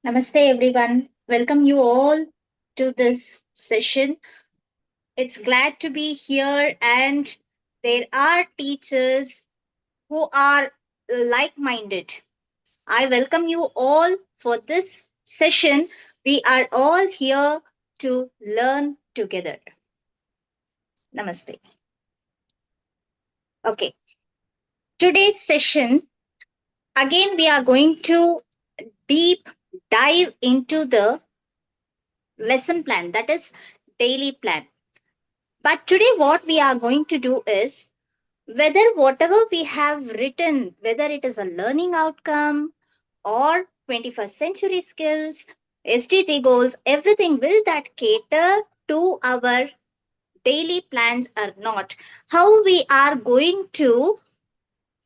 Namaste, everyone. Welcome you all to this session. It's glad to be here, and there are teachers who are like minded. I welcome you all for this session. We are all here to learn together. Namaste. Okay, today's session, again, we are going to deep dive into the lesson plan, that is, daily plan. But today, what we are going to do is whether whatever we have written, whether it is a learning outcome or 21st century skills, SDG goals, everything will that cater to our daily plans or not? How we are going to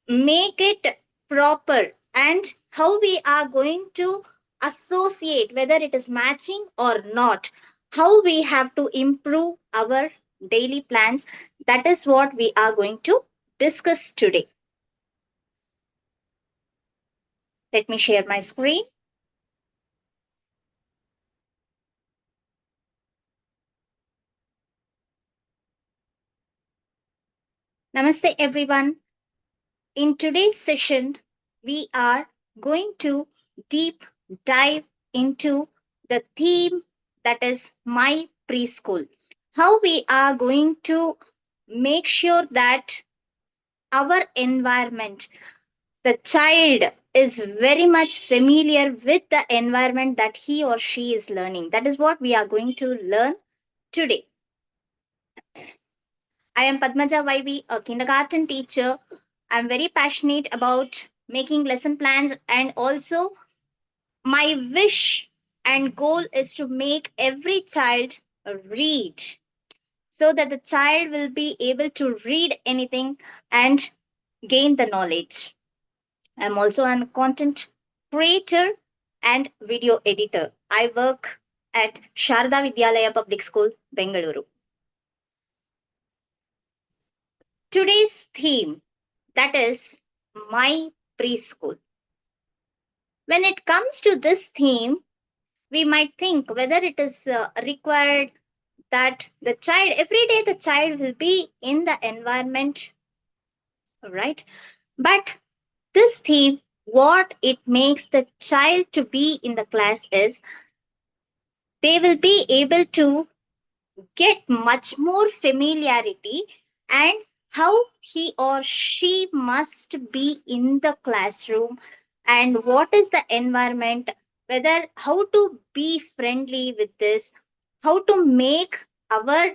make it proper and how we are going to associate whether it is matching or not, how we have to improve our daily plans, that is what we are going to discuss today. Let me share my screen. Namaste, everyone. In today's session, we are going to deep dive into the theme, that is my preschool. How we are going to make sure that our environment, the child is very much familiar with the environment that he or she is learning. That is what we are going to learn today. I am Padhmaja Y V, a kindergarten teacher. I'm very passionate about making lesson plans, and also my wish and goal is to make every child read so that the child will be able to read anything and gain the knowledge. I'm also a content creator and video editor. I work at Sharada Vidyalaya Public School, Bengaluru. Today's theme, that is my preschool. When it comes to this theme, we might think whether it is required that the child, every day the child will be in the environment, right? But this theme, what it makes the child to be in the class is they will be able to get much more familiarity and how he or she must be in the classroom and what is the environment, whether how to be friendly with this, how to make our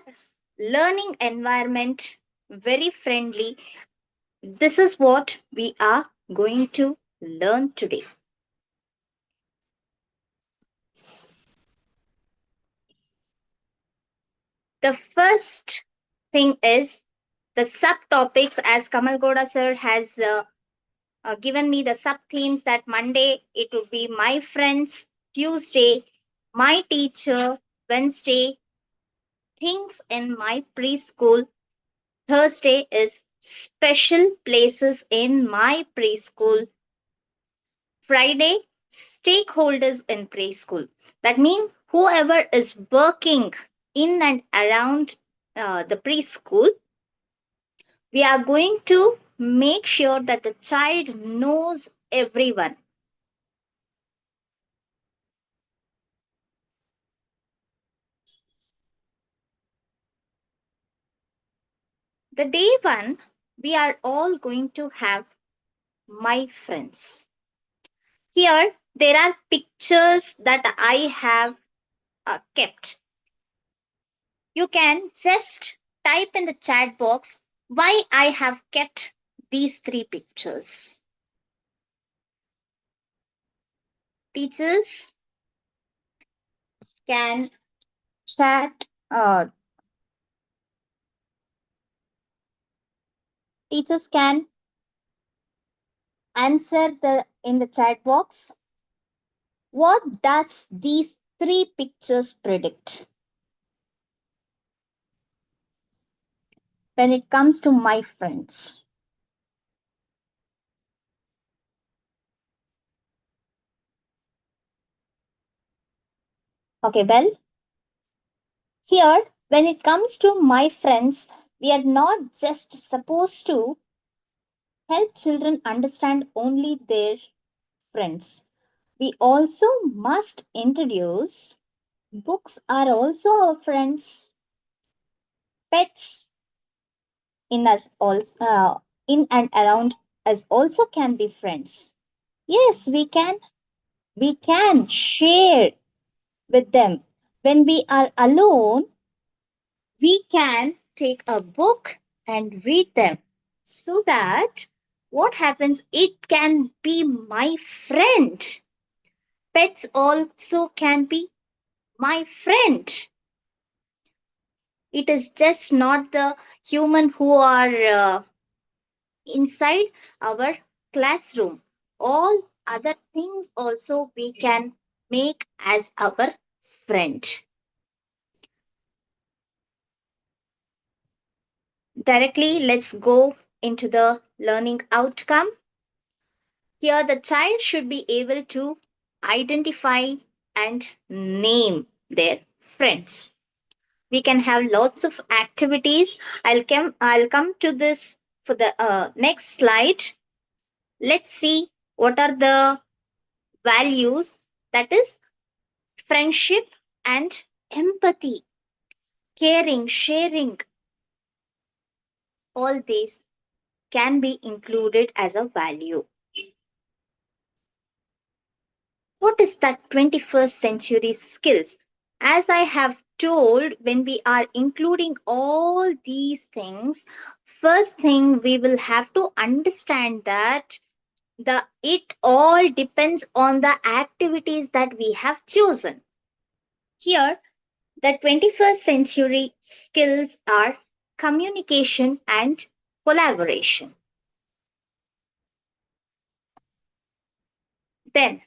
learning environment very friendly. This is what we are going to learn today. The first thing is the subtopics, as Kamal Goda sir has given me the sub themes, that Monday it would be my friends, Tuesday my teacher, Wednesday things in my preschool, Thursday is special places in my preschool, Friday stakeholders in preschool. That means whoever is working in and around the preschool, we are going to make sure that the child knows everyone. The day one, we are all going to have my friends. Here, there are pictures that I have kept. You can just type in the chat box why I have kept these three pictures. Teachers can chat, teachers can answer in the chat box. What does these three pictures predict when it comes to my friends? Okay, well, here, when it comes to my friends, we are not just supposed to help children understand only their friends. We also must introduce books are also our friends, pets in us also, in and around us also can be friends. Yes, we can share with them. When we are alone, we can take a book and read them, so that what happens, it can be my friend. Pets also can be my friend. It is just not the human who are inside our classroom. All other things also we can make as our friend. Directly, let's go into the learning outcome. Here, the child should be able to identify and name their friends. We can have lots of activities. I'll come to this for the next slide. Let's see what are the values, that is friendship and empathy, caring, sharing. All these can be included as a value. What is that 21st century skills? As I have told, when we are including all these things, first thing we will have to understand that it all depends on the activities that we have chosen. Here, the 21st century skills are communication and collaboration. Then,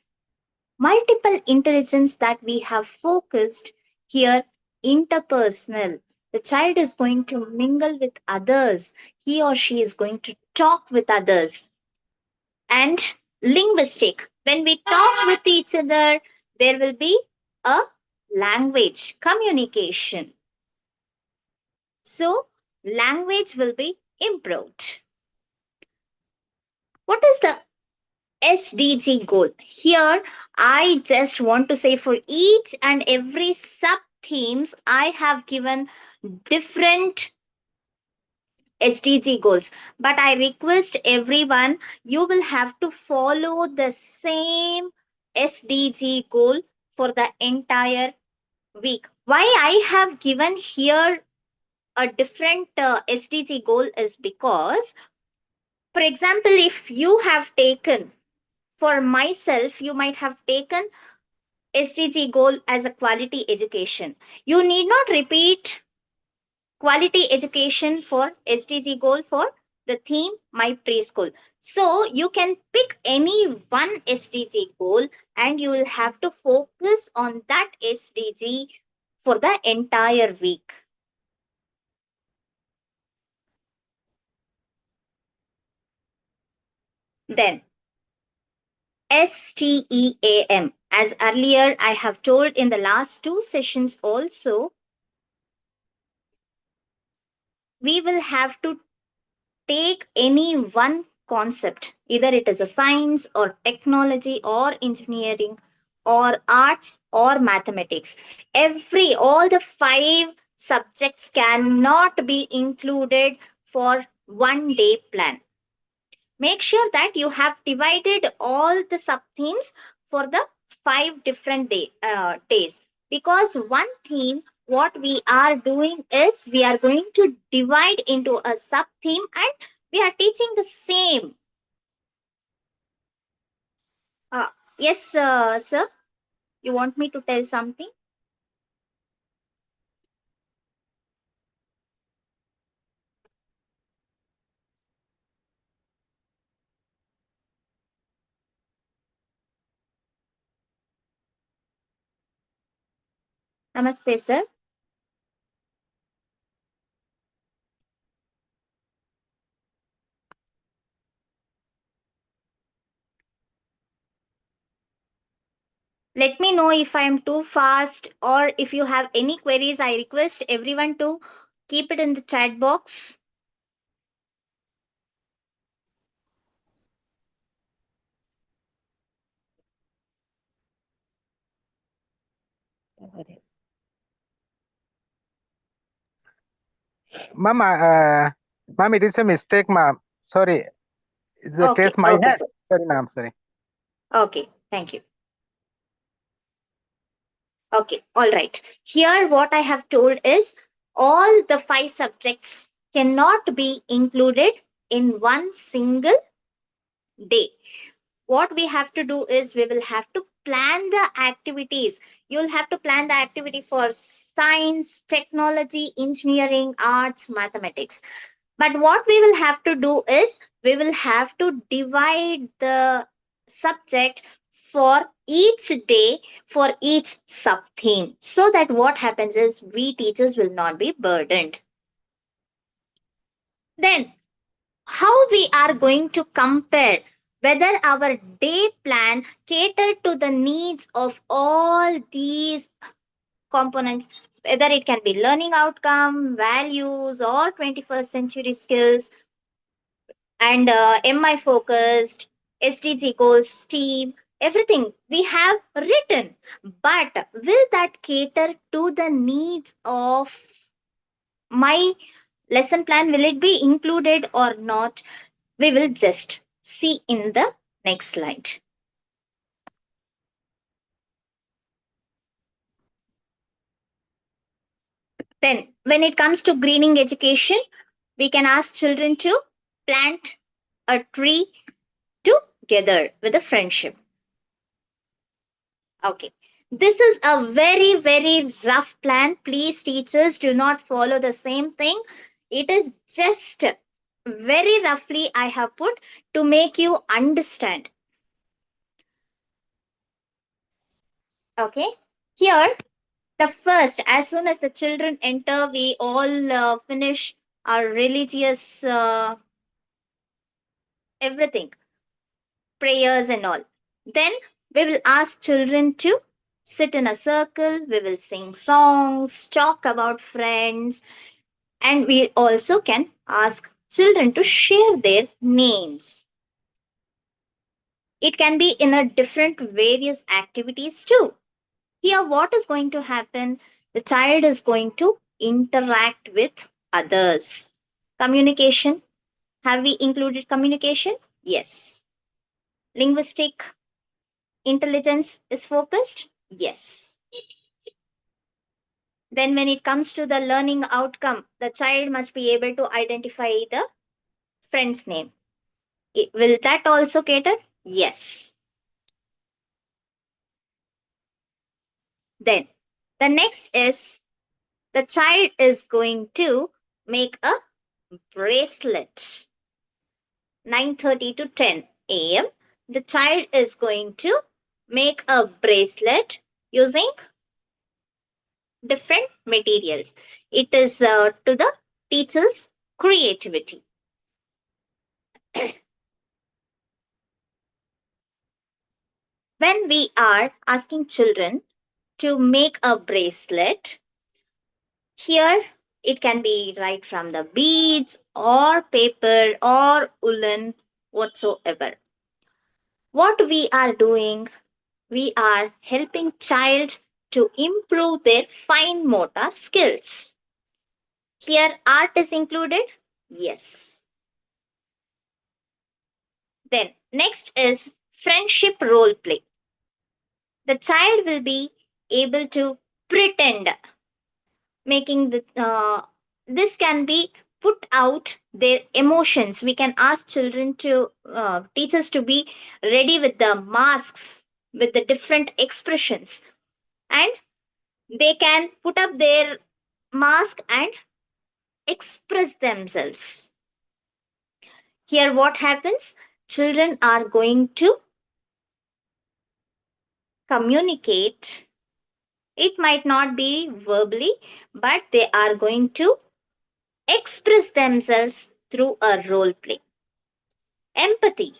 multiple intelligence that we have focused here, interpersonal. The child is going to mingle with others, he or she is going to talk with others. And linguistic, when we talk with each other, there will be a language communication. So, language will be improved. What is the SDG goal? Here, I just want to say for each and every sub themes, I have given different SDG goals. But I request everyone, you will have to follow the same SDG goal for the entire week. Why I have given here a different SDG goal is because, for example, if you have taken, for myself, you might have taken SDG goal as a quality education. You need not repeat quality education for SDG goal for the theme My Preschool. So you can pick any one SDG goal and you will have to focus on that SDG for the entire week. Then STEAM. As earlier I have told in the last two sessions also, we will have to take any one concept, either it is a science or technology or engineering or arts or mathematics. All the five subjects cannot be included for 1 day plan. Make sure that you have divided all the sub themes for the 5 different days, because one theme, what we are doing is we are going to divide into a sub theme and we are teaching the same. uh, yes, sir, you want me to tell something? Namaste, sir. Let me know if I am too fast, or if you have any queries. I request everyone to keep it in the chat box. Ma'am, ma'am, it is a mistake, ma'am. Sorry, it's the Okay, case my okay, hand. sir. Sorry, ma'am. Sorry. Okay, thank you. Okay, all right. Here, what I have told is all the 5 subjects cannot be included in one single day. What we have to do is we will have to plan the activities. You'll have to plan the activity for science, technology, engineering, arts, mathematics. But what we will have to do is we will have to divide the subject for each day, for each sub theme, so that what happens is we teachers will not be burdened. Then how we are going to compare whether our day plan catered to the needs of all these components, whether it can be learning outcome, values, or 21st century skills, and mi focused, sdg goals, steam, everything we have written. But will that cater to the needs of my lesson plan? Will it be included or not? We will just see in the next slide. Then, when it comes to greening education, we can ask children to plant a tree together with a friendship. Okay. This is a very, very rough plan. Please, teachers, do not follow the same thing. It is just very roughly I have put to make you understand. Okay. Here, the first, as soon as the children enter, we all finish our religious everything, prayers and all. Then we will ask children to sit in a circle. We will sing songs, talk about friends, and we also can ask children to share their names. It can be in a different various activities too. Here, what is going to happen? The child is going to interact with others. Communication. Have we included communication? Yes. Linguistic intelligence is focused? Yes. Then, when it comes to the learning outcome, the child must be able to identify the friend's name. Will that also cater? Yes. Then, the next is the child is going to make a bracelet. 9:30 to 10 a.m. The child is going to make a bracelet using different materials. It is to the teacher's creativity. When we are asking children to make a bracelet, here it can be right from the beads or paper or woolen whatsoever. What we are doing, we are helping child to improve their fine motor skills. Here art is included? Yes. Then next is friendship role play. The child will be able to pretend, making the this can be put out their emotions. We can ask children to teachers to be ready with the masks with the different expressions, and they can put up their mask and express themselves. Here what happens? Children are going to communicate. It might not be verbally, but they are going to express themselves through a role play. Empathy.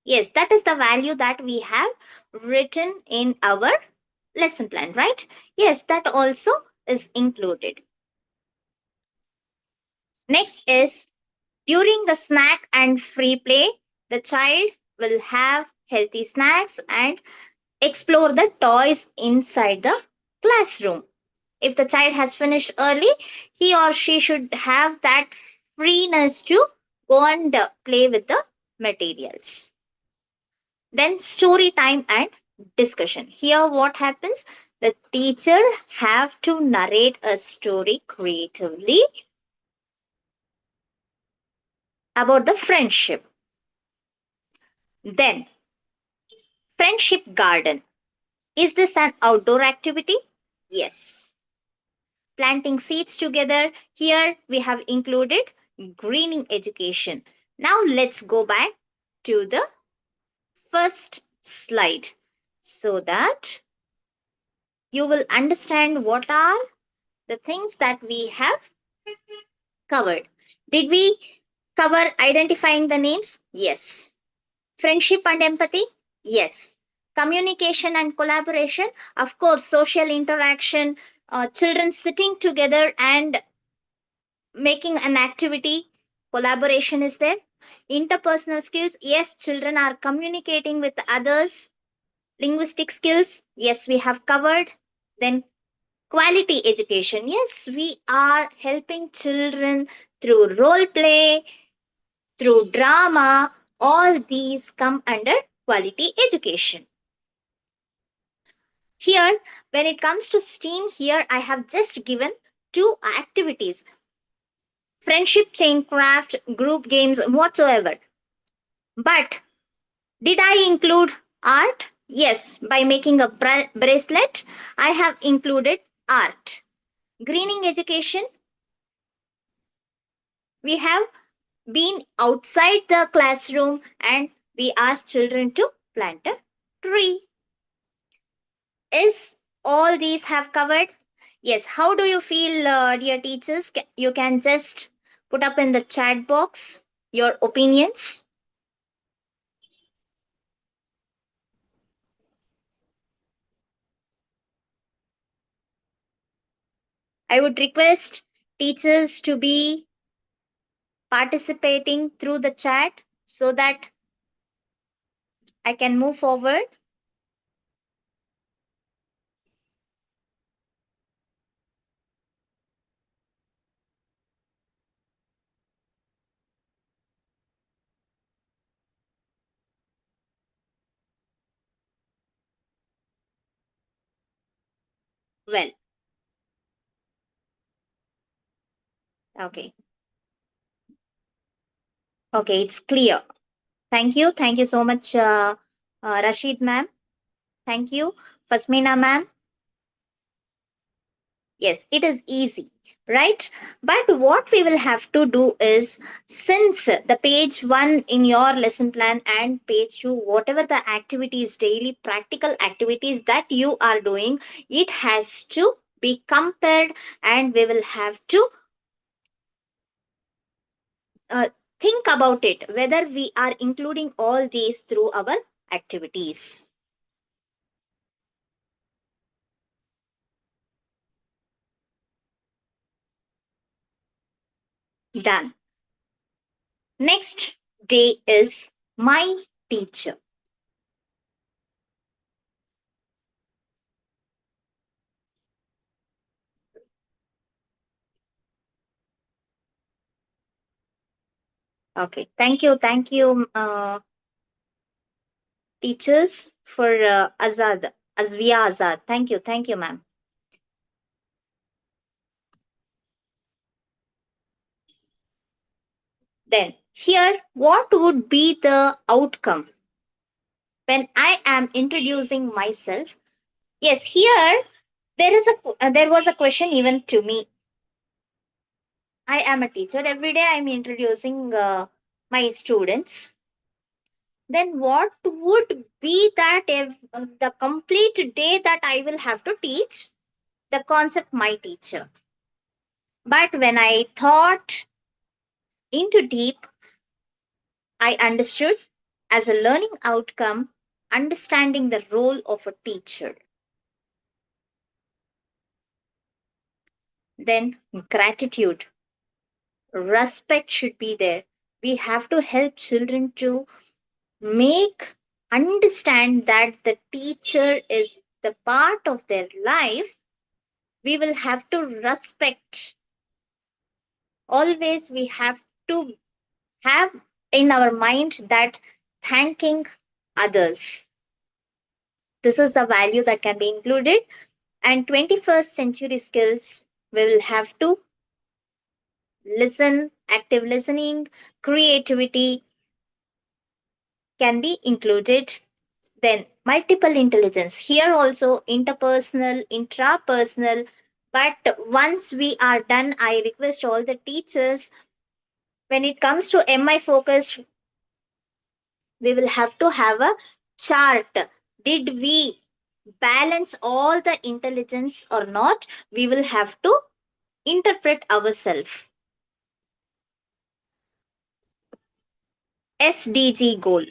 Yes, that is the value that we have written in our lesson plan, right? Yes, that also is included. Next is during the snack and free play, the child will have healthy snacks and explore the toys inside the classroom. If the child has finished early, he or she should have that freeness to go and play with the materials. Then story time and discussion. Here what happens? The teacher have to narrate a story creatively about the friendship. Then friendship garden. Is this an outdoor activity? Yes. Planting seeds together. Here we have included greening education. Now let's go back to the first slide so that you will understand what are the things that we have covered. Did we cover identifying the names? Yes. Friendship and empathy? Yes. Communication and collaboration? Of course, social interaction, children sitting together and making an activity, collaboration is there. Interpersonal skills? Yes, children are communicating with others. Linguistic skills? Yes, we have covered. Then quality education. Yes, we are helping children through role play, through drama. All these come under quality education. Here, when it comes to STEAM, here I have just given two activities: friendship chain craft, group games, whatsoever. But did I include art? Yes, by making a bracelet, I have included art. Greening education, we have been outside the classroom and we asked children to plant a tree. Is all these have covered? Yes. How do you feel, dear teachers? You can just put up in the chat box your opinions. I would request teachers to be participating through the chat so that I can move forward. Well, okay. Okay, it's clear. Thank you. Thank you so much, Rashid ma'am. Thank you. Fasmina ma'am. Yes, it is easy, right? But what we will have to do is, since the page 1 in your lesson plan and page 2, whatever the activities, daily practical activities that you are doing, it has to be compared and we will have to uh, think about it whether we are including all these through our activities. Done. Next day is my teacher. Okay, thank you. Thank you, teachers, for Azad, Azvia Azad. Thank you, ma'am. Then, here, what would be the outcome when I am introducing myself? Yes, here there was a question even to me. I am a teacher. Every day I am introducing my students. Then what would be that if the complete day that I will have to teach the concept my teacher? But when I thought into deep, I understood as a learning outcome, understanding the role of a teacher. Then gratitude, respect should be there. We have to help children to make understand that the teacher is the part of their life. We will have to respect. Always we have to have in our mind that thanking others. This is the value that can be included. And 21st century skills, we will have to listen, active listening, creativity can be included. Then multiple intelligence. Here also interpersonal, intrapersonal. But once we are done, I request all the teachers, when it comes to MI focused, we will have to have a chart. Did we balance all the intelligence or not? We will have to interpret ourselves. SDG goal.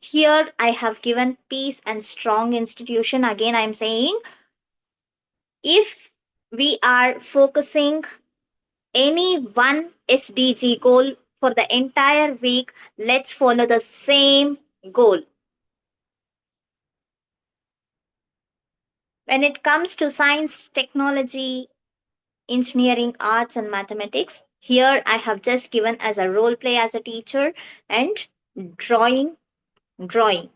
Here I have given peace and strong institution. Again, I am saying if we are focusing any one SDG goal for the entire week, let's follow the same goal. When it comes to science, technology, engineering, arts, and mathematics, here I have just given as a role play as a teacher, and drawing, drawing.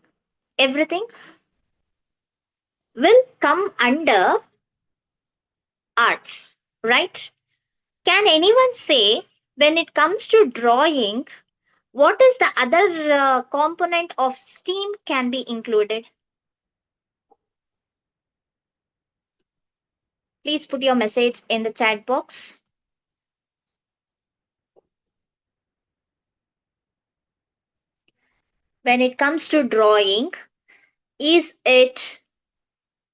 Everything will come under arts, right? Can anyone say, when it comes to drawing, what is the other component of STEAM can be included? Please put your message in the chat box. When it comes to drawing, is it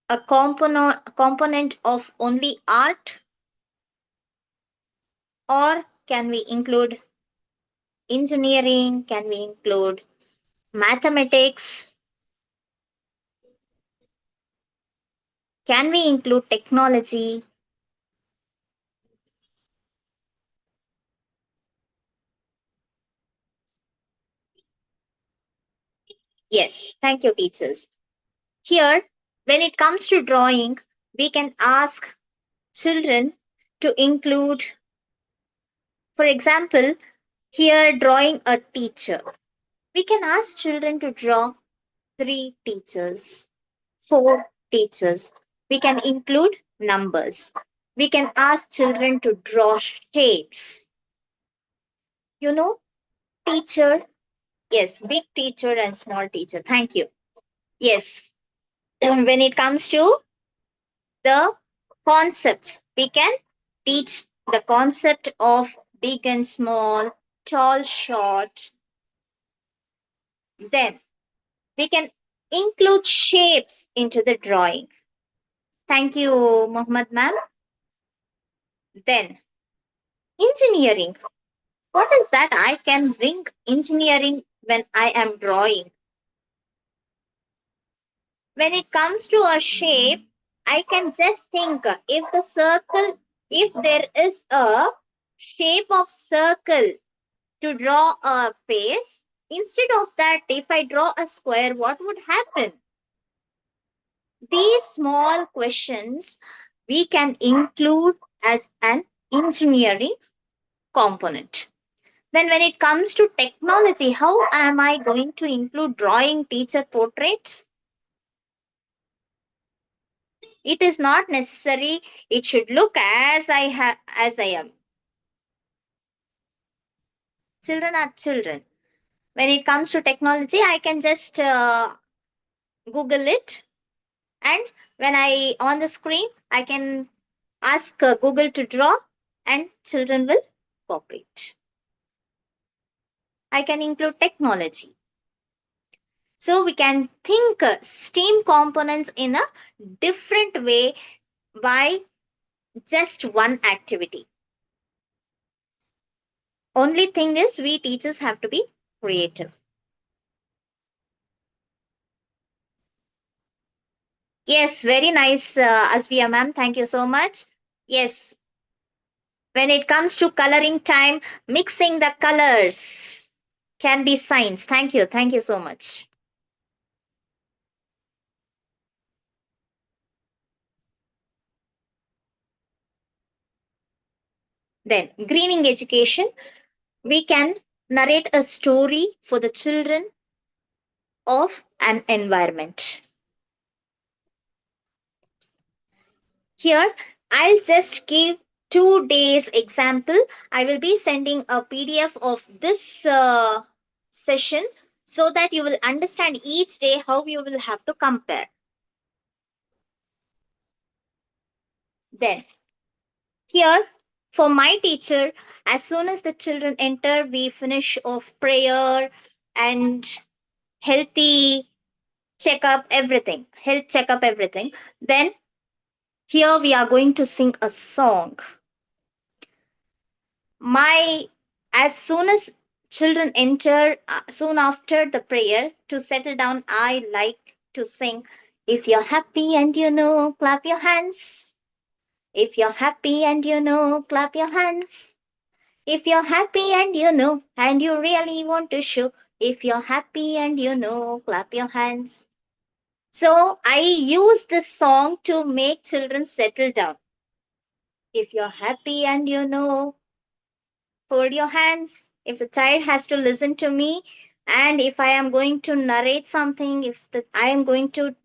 a component of only art, or can we include engineering? Can we include mathematics? Can we include technology? Yes, thank you, teachers. Here, when it comes to drawing, we can ask children to include, for example, here drawing a teacher. We can ask children to draw 3 teachers, 4 teachers. We can include numbers. We can ask children to draw shapes. You know, teacher, yes, big teacher and small teacher. Thank you. Yes, when it comes to the concepts, we can teach the concept of big and small, tall, short. Then we can include shapes into the drawing. Thank you, Mohammed ma'am. Then engineering. What is that? I can bring engineering when I am drawing. When it comes to a shape, I can just think, if the circle, if there is a shape of circle to draw a face, instead of that, if I draw a square, what would happen? These small questions we can include as an engineering component. Then when it comes to technology, how am I going to include drawing teacher portrait? It is not necessary. It should look as as I am. Children are children. When it comes to technology, I can just Google it, and when I on the screen, I can ask Google to draw, and children will cooperate. I can include technology. So we can think STEAM components in a different way by just one activity. Only thing is, we teachers have to be creative. Yes, very nice, Asviya ma'am. Thank you so much. Yes, when it comes to coloring time, mixing the colors can be science. Thank you. Thank you so much. Then, greening education, we can narrate a story for the children of an environment. Here, I'll just give 2 days example. I will be sending a PDF of this session so that you will understand each day how you will have to compare. Then, here, for my teacher, as soon as the children enter, we finish off prayer and healthy checkup, everything, health checkup, everything. Then, here we are going to sing a song. My As soon as children enter, soon after the prayer, to settle down, I like to sing, if you're happy and you know, clap your hands. If you're happy and you know, clap your hands. If you're happy and you know, and you really want to show, if you're happy and you know, clap your hands. So I use this song to make children settle down. If you're happy and you know, fold your hands. If the child has to listen to me, and if I am going to narrate something, I am going to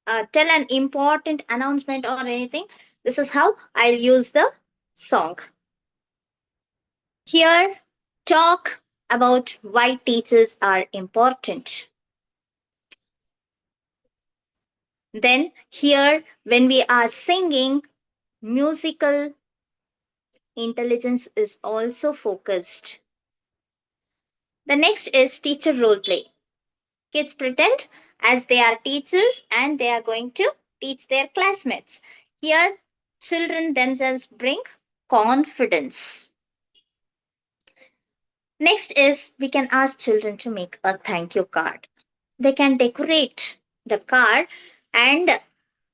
tell an important announcement or anything, this is how I'll use the song. Here, talk about why teachers are important. Then, here, when we are singing, musical intelligence is also focused. The next is teacher role play. Kids pretend as they are teachers and they are going to teach their classmates. Here, children themselves bring confidence. Next is we can ask children to make a thank you card. They can decorate the card, and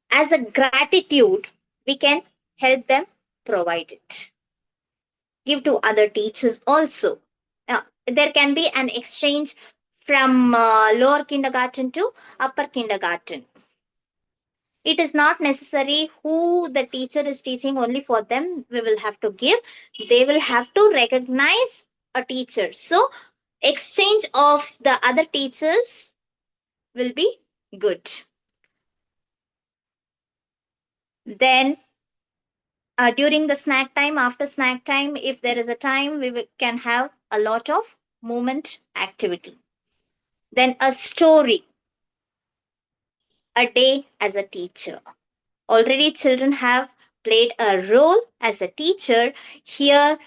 as a gratitude, we can help them provide it. Give to other teachers also. There can be an exchange from lower kindergarten to upper kindergarten. It is not necessary who the teacher is teaching, only for them we will have to give. They will have to recognize a teacher. So, exchange of the other teachers will be good. Then, during the snack time, after snack time, if there is a time, can have a lot of movement activity. Then, a story, a day as a teacher. Already, children have played a role as a teacher. Here,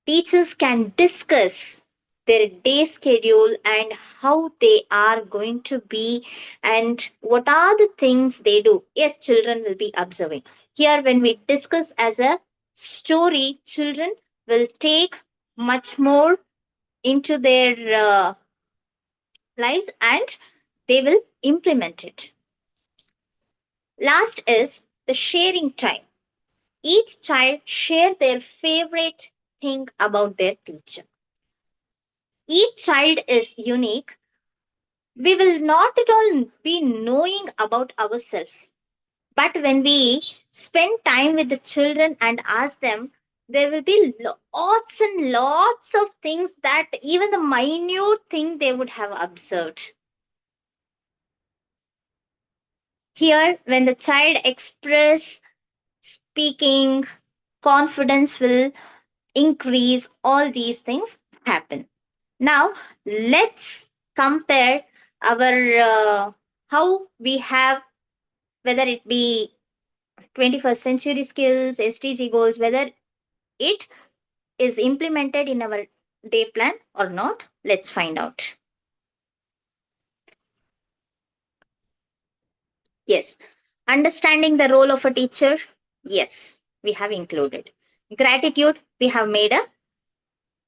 teachers can discuss their day schedule and how they are going to be and what are the things they do. Yes, children will be observing. Here, when we discuss as a story, children will take much more into their lives and they will implement it. Last is the sharing time. Each child share their favorite thing about their teacher. Each child is unique. We will not at all be knowing about ourselves. But when we spend time with the children and ask them, there will be lots and lots of things that even the minute thing they would have observed. Here, when the child express speaking, confidence will increase, all these things happen. Now, let's compare our how we have, whether it be 21st century skills, SDG goals, whether it is implemented in our day plan or not. Let's find out. Yes. Understanding the role of a teacher. Yes, we have included. Gratitude, we have made a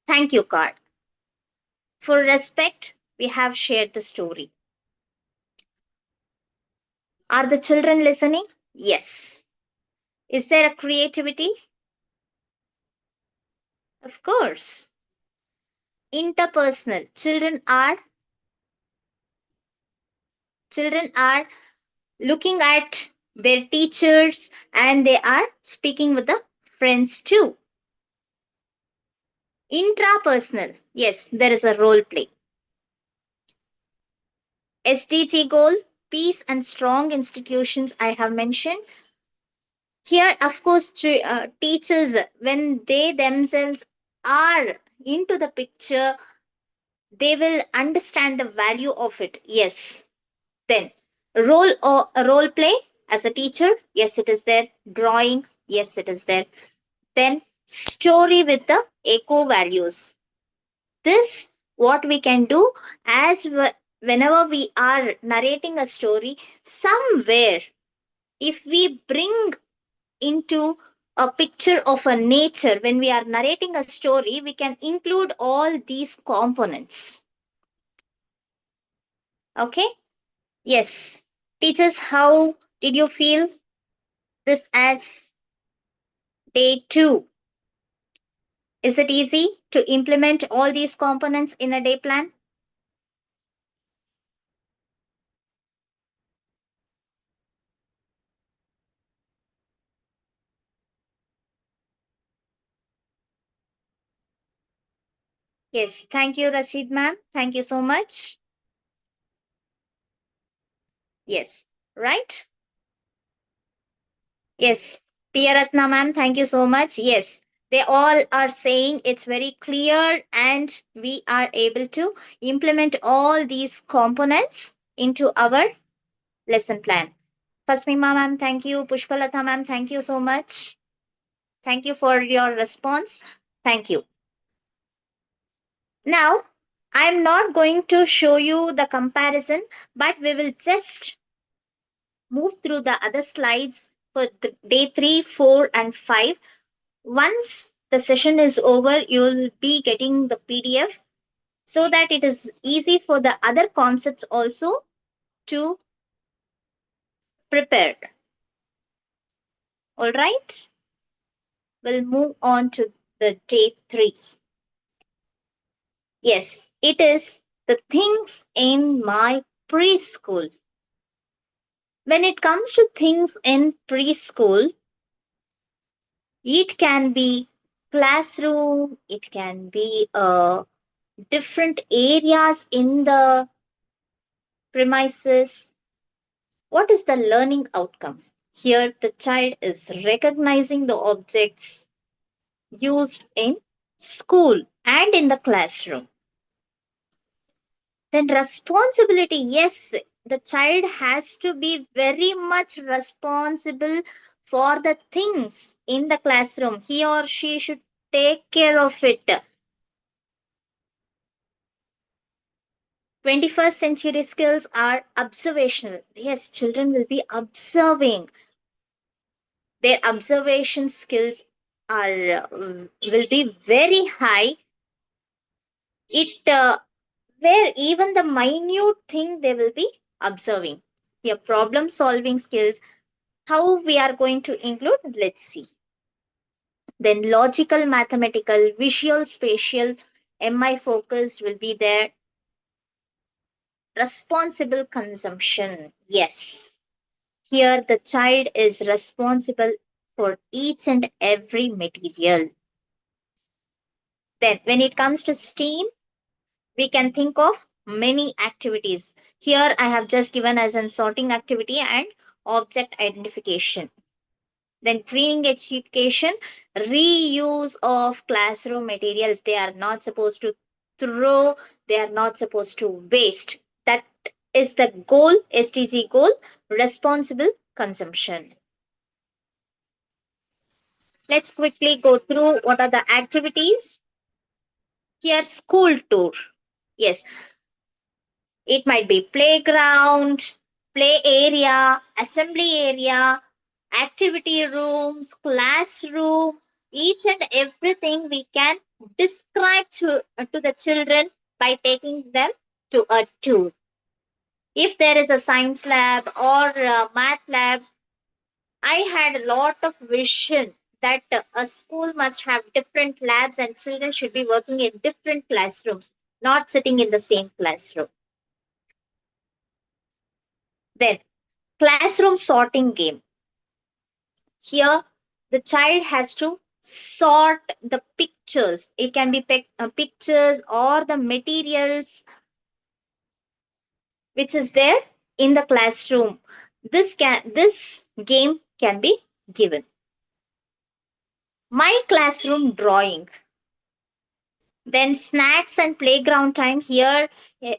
thank you card. For respect, we have shared the story. Are the children listening? Yes. Is there a creativity? Of course. Interpersonal. Children are looking at their teachers and they are speaking with the friends too. Intrapersonal. Yes, there is a role play. SDG goal, peace and strong institutions, I have mentioned. Here, of course, teachers, when they themselves are into the picture, they will understand the value of it. Yes. Then, role play as a teacher. Yes, it is there. Drawing. Yes, it is there. Then, story with the eco values. This, what we can do whenever we are narrating a story, somewhere, if we bring into a picture of a nature when we are narrating a story, we can include all these components. Okay? Yes. Teachers, how did you feel this as day 2? Is it easy to implement all these components in a day plan? Yes. Thank you, Rashid ma'am. Thank you so much. Yes. Right? Yes. Piyaratna ma'am, thank you so much. Yes. They all are saying it's very clear and we are able to implement all these components into our lesson plan. Fasmima ma'am, thank you. Pushpalatha ma'am, thank you so much. Thank you for your response. Thank you. Now, I'm not going to show you the comparison, but we will just move through the other slides for the day 3, 4, and 5. Once the session is over, you'll be getting the PDF so that it is easy for the other concepts also to prepare. All right? We'll move on to the day 3. Yes, it is the things in my preschool. When it comes to things in preschool, it can be classroom, it can be different areas in the premises. What is the learning outcome? Here, the child is recognizing the objects used in school and in the classroom. Then, responsibility, yes, the child has to be very much responsible for the things in the classroom. He or she should take care of it. 21st century skills are observational. Yes, children will be observing. Their observation skills are will be very high. It where even the minute thing they will be observing. Your problem solving skills, how we are going to include, let's see. Then logical, mathematical, visual, spatial, MI focus will be there. Responsible consumption, yes. Here the child is responsible for each and every material. Then when it comes to STEAM, we can think of many activities. Here I have just given as an sorting activity and object identification. Then greening education, reuse of classroom materials. They are not supposed to throw, they are not supposed to waste. That is the goal, SDG goal, responsible consumption. Let's quickly go through what are the activities. Here, school tour. Yes, it might be playground, play area, assembly area, activity rooms, classroom, each and everything we can describe to the children by taking them to a tour. If there is a science lab or a math lab, I had a lot of vision that a school must have different labs and children should be working in different classrooms, not sitting in the same classroom. Then, classroom sorting game. Here, the child has to sort the pictures. It can be pictures or the materials which is there in the classroom. This game can be given. My classroom drawing. Then snacks and playground time. Here,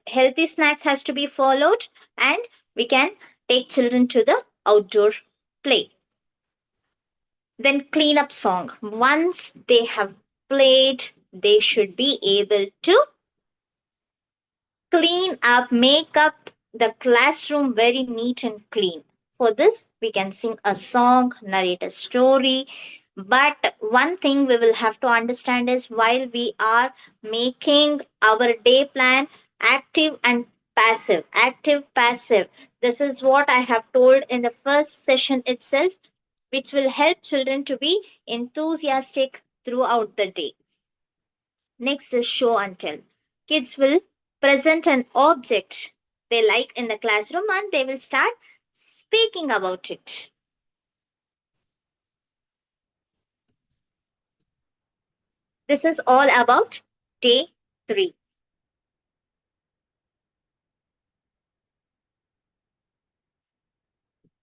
healthy snacks has to be followed, and we can take children to the outdoor play. Then cleanup song. Once they have played, they should be able to clean up, make up the classroom very neat and clean. For this, we can sing a song, narrate a story. But one thing we will have to understand is while we are making our day plan, active and passive, active, passive. This is what I have told in the first session itself, which will help children to be enthusiastic throughout the day. Next is show and tell. Kids will present an object they like in the classroom and they will start speaking about it. This is all about day 3.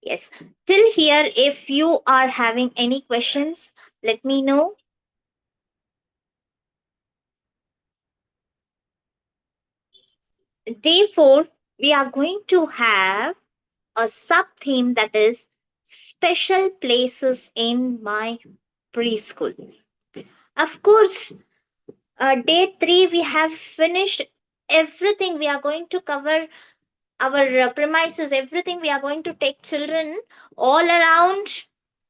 Yes. Till here, if you are having any questions, let me know. Day 4, we are going to have a sub theme that is special places in my preschool. Of course, day 3, we have finished everything. We are going to cover our premises, everything. We are going to take children all around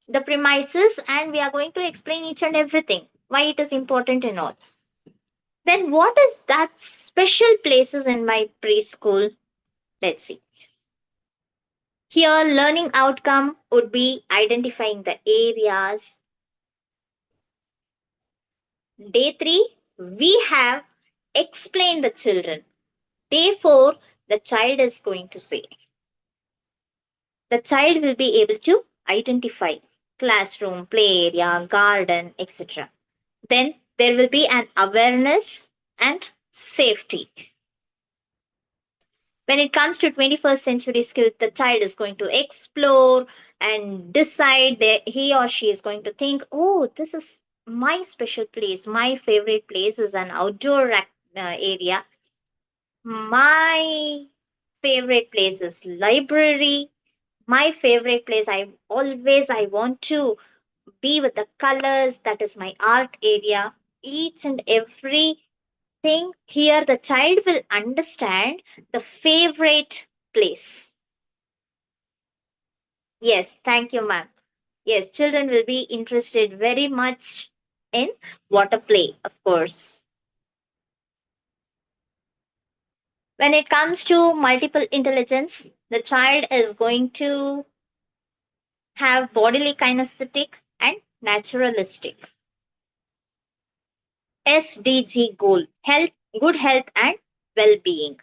the premises and we are going to explain each and everything, why it is important and all. Then, what is that special places in my preschool? Let's see. Here, learning outcome would be identifying the areas. Day 3, we have explained the children. Day 4, the child is going to say. The child will be able to identify classroom, play area, garden, etc. Then there will be an awareness and safety. When it comes to 21st century skills, the child is going to explore and decide that he or she is going to think, oh, this is my special place. My favorite place is an outdoor area. My favorite place is library. My favorite place, I want to be with the colors. That is my art area. Each and every thing here, the child will understand the favorite place. Yes, thank you, ma'am. Yes, children will be interested very much in water play, of course. When it comes to multiple intelligence, the child is going to have bodily kinesthetic and naturalistic. SDG goal, health, good health and well-being.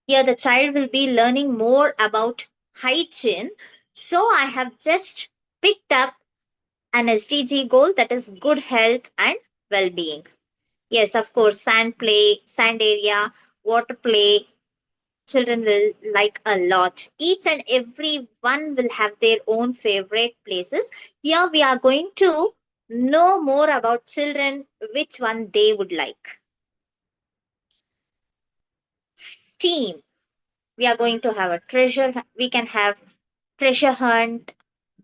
Here the child will be learning more about hygiene. So I have just picked up an SDG goal, that is good health and well-being. Yes, of course, sand play, sand area, water play, children will like a lot. Each and every one will have their own favorite places. Here we are going to know more about children, which one they would like. STEAM. We are going to have a we can have treasure hunt,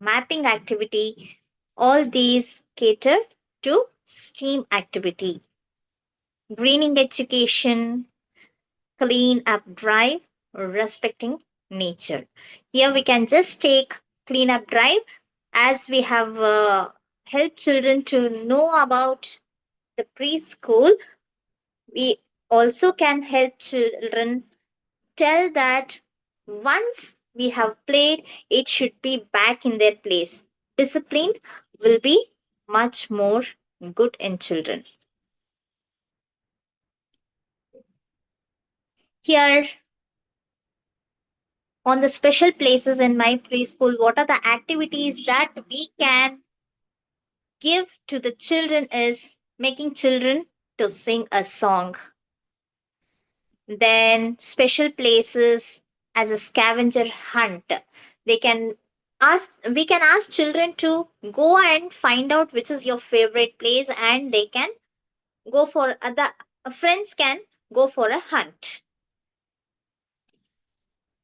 mapping activity. All these cater to STEAM activity. Greening education, clean up drive, respecting nature. Here we can just take clean up drive as we have helped children to know about the preschool. We also can help children tell that Once we have played, it should be back in their place. Discipline will be much more good in children. Here, on the special places in my preschool, what are the activities that we can give to the children is making children to sing a song. Then special places as a scavenger hunt. They can we can ask children to go and find out which is your favorite place, and they can go for other friends can go for a hunt.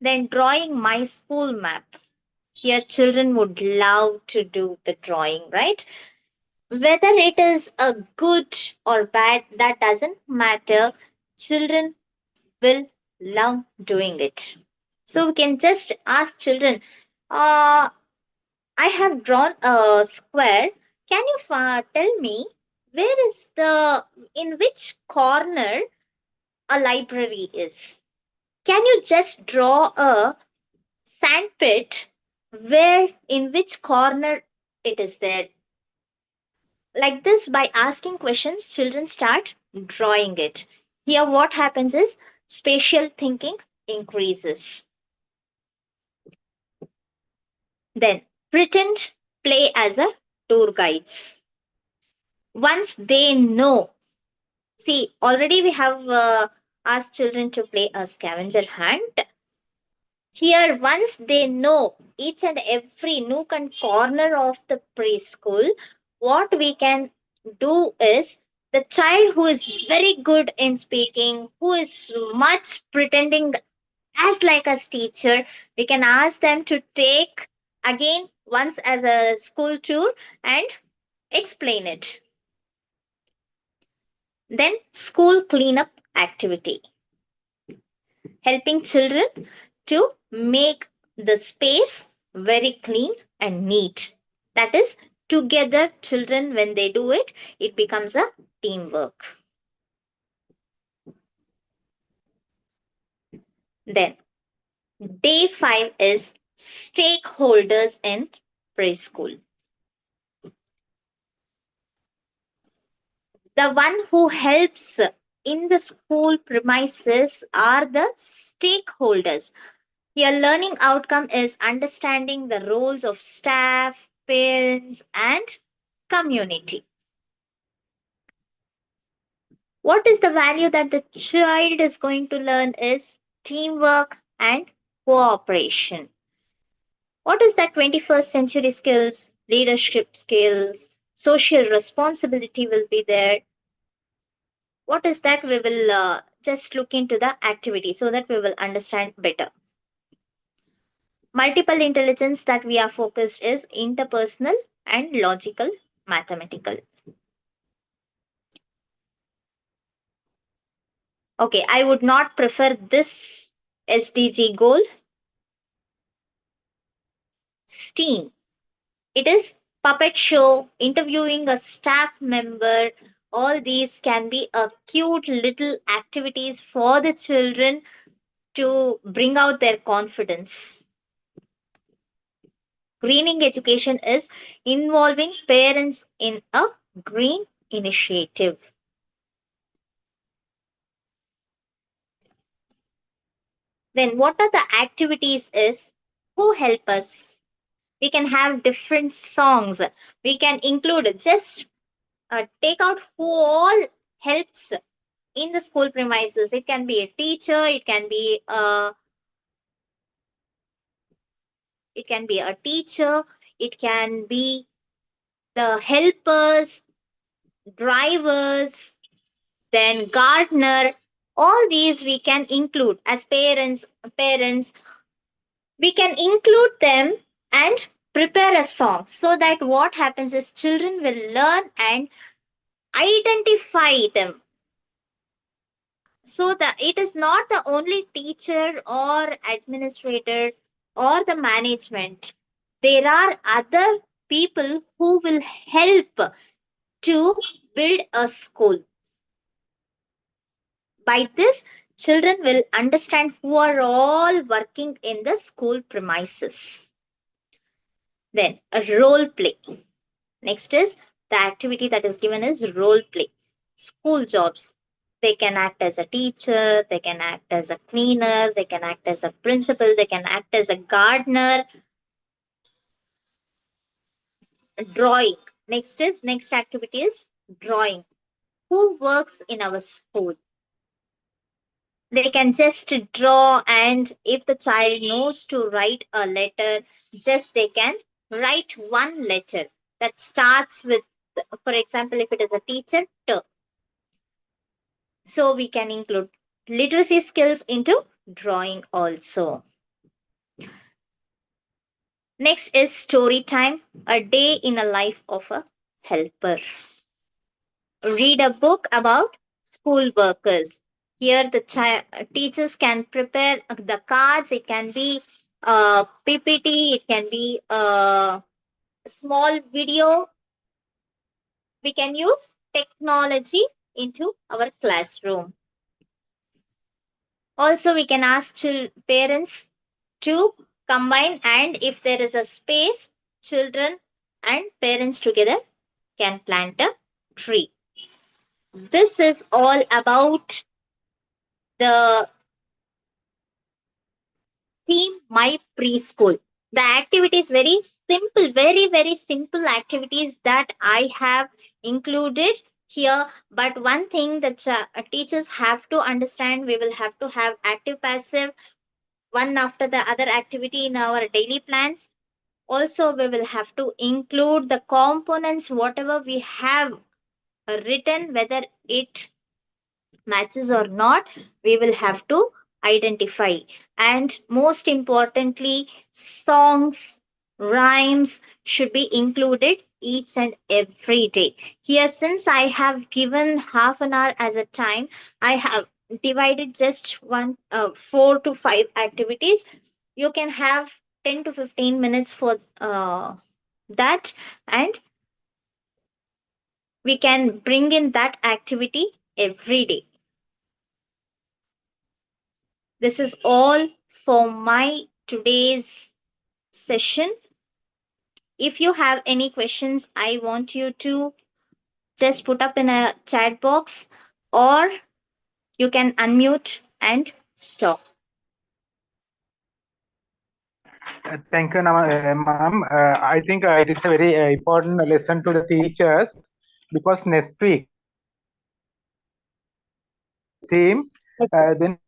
Then drawing my school map. Here children would love to do the drawing, right? Whether it is a good or bad, that doesn't matter. Children will love doing it. So we can just ask children, I have drawn a square. Can you tell me where is in which corner a library is? Can you just draw a sandpit where in which corner it is there? Like this, by asking questions, children start drawing it. Here, what happens is spatial thinking increases. Then, pretend play as a tour guides. Once they know, see, already we have asked children to play a scavenger hunt. Here, once they know each and every nook and corner of the preschool, what we can do is the child who is very good in speaking, who is much pretending as like a teacher, we can ask them to take again once as a school tour and explain it. Then, school cleanup activity, helping children to make the space very clean and neat. That is, together, children, when they do it, it becomes a teamwork. Then, day 5 is stakeholders in preschool. The one who helps in the school premises are the stakeholders. Your learning outcome is understanding the roles of staff, parents, and community. What is the value that the child is going to learn is teamwork and cooperation. What is that 21st century skills? Leadership skills, social responsibility will be there. What is that? We will just look into the activity so that we will understand better. Multiple intelligence that we are focused is interpersonal and logical mathematical. Okay, I would not prefer this SDG goal. STEAM. It is puppet show, interviewing a staff member. All these can be a cute little activities for the children to bring out their confidence. Greening education is involving parents in a green initiative. Then what are the activities is who help us? We can have different songs. We can include just take out who all helps in the school premises. It can be a teacher, it can be a teacher, it can be the helpers, drivers, then gardener. All these we can include as parents, we can include them and prepare a song so that what happens is children will learn and identify them, so that it is not the only teacher or administrator or the management. There are other people who will help to build a school. By this, children will understand who are all working in the school premises. Then a role play. Next is the activity that is given is role play. School jobs. They can act as a teacher, they can act as a cleaner, they can act as a principal, they can act as a gardener. Drawing. Next activity is drawing. Who works in our school? They can just draw, and if the child knows to write a letter, just they can write one letter that starts with, for example, if it is a teacher, T. So we can include literacy skills into drawing also. Next is story time, a day in a life of a helper. Read a book about school workers. Here the teachers can prepare the cards. It can be PPT, it can be a small video. We can use technology into our classroom. Also, we can ask parents to combine, and if there is a space, children and parents together can plant a tree. This is all about the theme My Preschool. The activity is very simple, very simple activities that I have included here. But one thing that teachers have to understand, we will have to have active passive one after the other activity in our daily plans. Also, we will have to include the components, whatever we have written, whether it matches or not, we will have to identify. And most importantly, songs, rhymes should be included each and every day. Here, since I have given half an hour as a time, I have divided just 4 to 5 activities. You can have 10 to 15 minutes for that, and we can bring in that activity every day. This is all for my today's session. If you have any questions, I want you to just put up in a chat box, or you can unmute and talk. Thank you, ma'am. I think it is a very important lesson to the teachers, because next week theme, then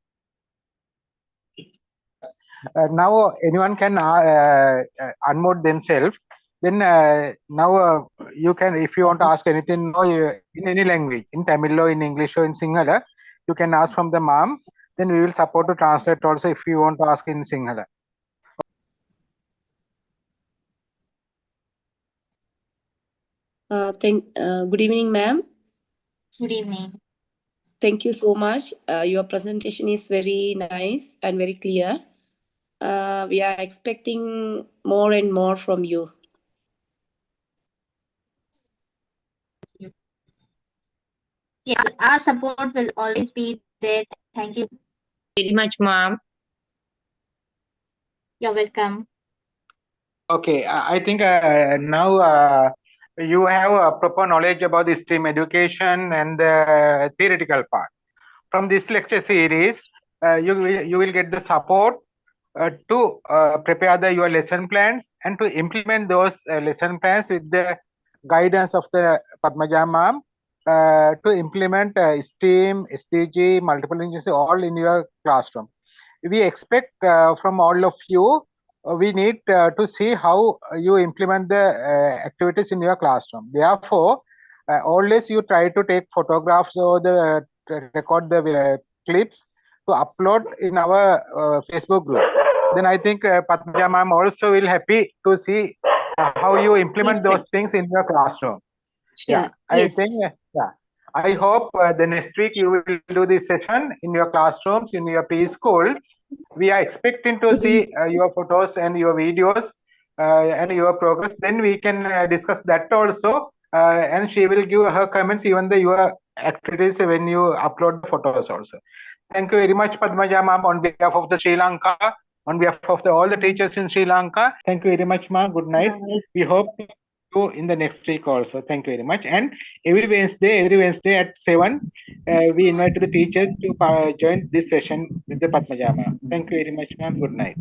now anyone can unmute themselves. Then now you can, if you want to ask anything in any language, in Tamil or in English or in Sinhala, you can ask from the ma'am. Then we will support to translate also if you want to ask in Sinhala. Good evening, ma'am. Good evening. Thank you so much. Your presentation is very nice and very clear. We are expecting more and more from you. Yes, our support will always be there. Thank you very much, ma'am. You're welcome. Okay, I think now you have a proper knowledge about the STEAM education and the theoretical part. From this lecture series, you will get the support to prepare your lesson plans and to implement those lesson plans with the guidance of the Padhmaja ma'am, to implement STEAM, SDG, multiple intelligence all in your classroom. We expect from all of you, we need to see how you implement the activities in your classroom. Therefore, always you try to take photographs or record the clips to upload in our Facebook group. Then I think Padhmaja ma'am also will happy to see how you implement Yes, those things in your classroom. sure. Yeah, I Yes. think, yeah. I hope the next week you will do this session in your classrooms, in your preschool. We are expecting to see your photos and your videos and your progress. Then we can discuss that also. And she will give her comments even the your activities when you upload the photos also. Thank you very much, Padhmaja ma'am, on behalf of the Sri Lanka, on behalf of all the teachers in Sri Lanka. Thank you very much, ma'am. Good night. We hope to see you in the next week also. Thank you very much. And every Wednesday at 7, we invite the teachers to join this session with the Padhmaja ma'am. Thank you very much, ma'am. Good night.